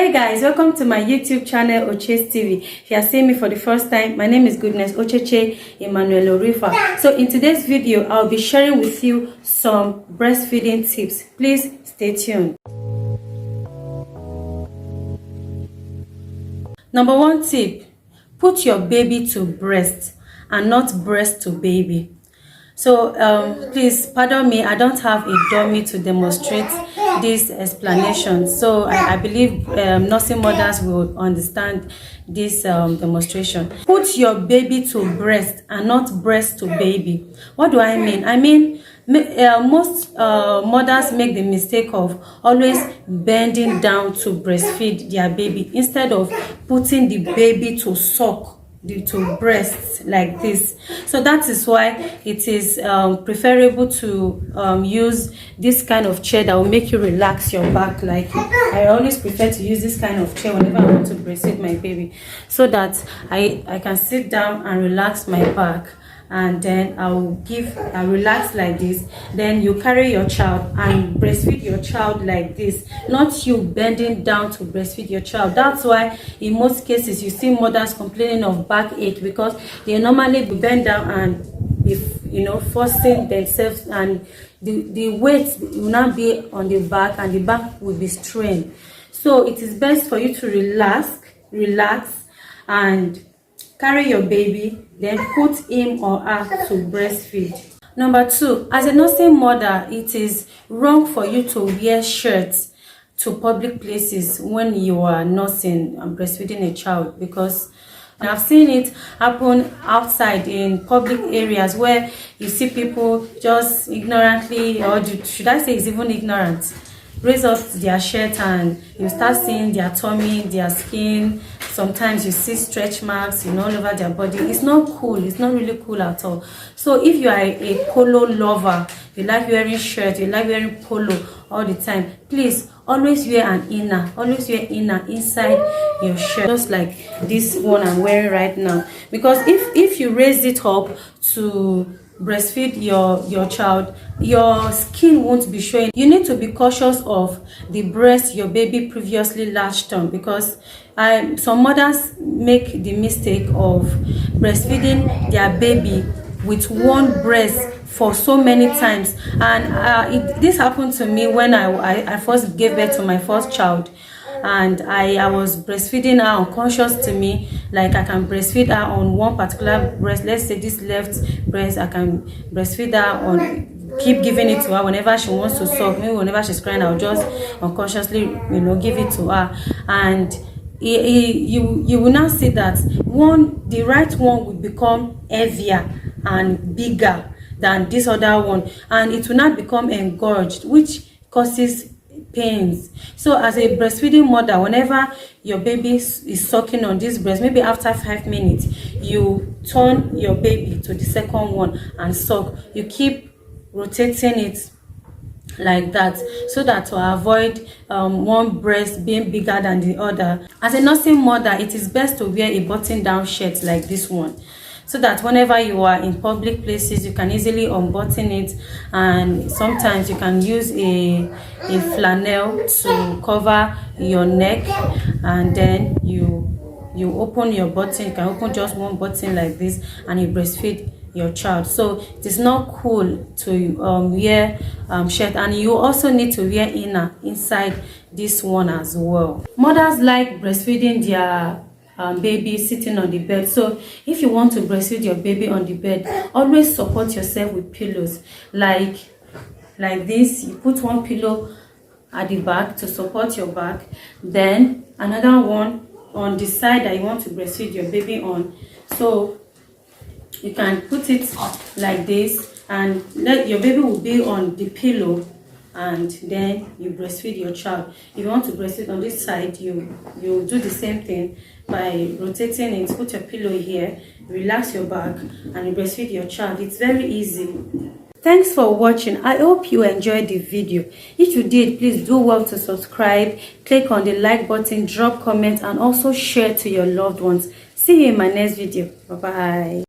Hey guys, welcome to my YouTube channel Oche's TV. If you are seeing me for the first time, my name is Goodness Ocheche Emmanuel Orifa. So in today's video, I'll be sharing with you some breastfeeding tips. Please stay tuned. Number one tip, put your baby to breast and not breast to baby. So please pardon me, I don't have a dummy to demonstrate this explanation. So I believe nursing mothers will understand this demonstration. Put your baby to breast and not breast to baby. What do I mean? I mean most mothers make the mistake of always bending down to breastfeed their baby instead of putting the baby to suck, to breasts like this. So that is why it is preferable to use this kind of chair that will make you relax your back. Like I always prefer to use this kind of chair whenever I want to breastfeed my baby, so that I can sit down and relax my back, and then I'll relax like this. Then you carry your child and breastfeed your child like this, not you bending down to breastfeed your child. That's why in most cases you see mothers complaining of backache, because they normally bend down and be, forcing themselves, and the weight will not be on the back and the back will be strained. So it is best for you to relax and carry your baby, then put him or her to breastfeed. Number two, as a nursing mother, it is wrong for you to wear shirts to public places when you are nursing and breastfeeding a child, because I've seen it happen outside in public areas where you see people just ignorantly, or should I say it's even ignorant, raise up their shirt and you start seeing their tummy, their skin. Sometimes you see stretch marks, all over their body. It's not cool. It's not really cool at all. So if you are a polo lover, you like wearing shirts, you like wearing polo all the time, please always wear an inner. Always wear inner inside your shirt, just like this one I'm wearing right now. Because if you raise it up to breastfeed your child, your skin won't be showing. You need to be cautious of the breast your baby previously latched on, because some mothers make the mistake of breastfeeding their baby with one breast for so many times. And this happened to me when I first gave birth to my first child, and I was breastfeeding her unconscious to me. Like I can breastfeed her on one particular breast, let's say this left breast, I can breastfeed her on, keep giving it to her whenever she wants to suck. Maybe whenever she's crying, I'll just unconsciously give it to her. And you will now see that the right one will become heavier and bigger than this other one, and it will not become engorged, which causes pains. So as a breastfeeding mother, whenever your baby is sucking on this breast, maybe after 5 minutes, you turn your baby to the second one and suck. You keep rotating it like that, so that to avoid one breast being bigger than the other. As a nursing mother, it is best to wear a button-down shirt like this one, so that whenever you are in public places, you can easily unbutton it. And sometimes you can use a flannel to cover your neck, and then you open your button. You can open just one button like this, and you breastfeed your child. So it is not cool to wear shirt, and you also need to wear inner inside this one as well. Mothers like breastfeeding their baby sitting on the bed. So if you want to breastfeed your baby on the bed, always support yourself with pillows like this. You put one pillow at the back to support your back, then another one on the side that you want to breastfeed your baby on. So you can put it like this, and let your baby will be on the pillow, and then you breastfeed your child. If you want to breastfeed on this side, you do the same thing by rotating it. Put your pillow here, relax your back, and you breastfeed your child. It's very easy. Thanks for watching. I hope you enjoyed the video. If you did, please do well to subscribe, click on the like button, drop comments, and also share to your loved ones. See you in my next video. Bye bye.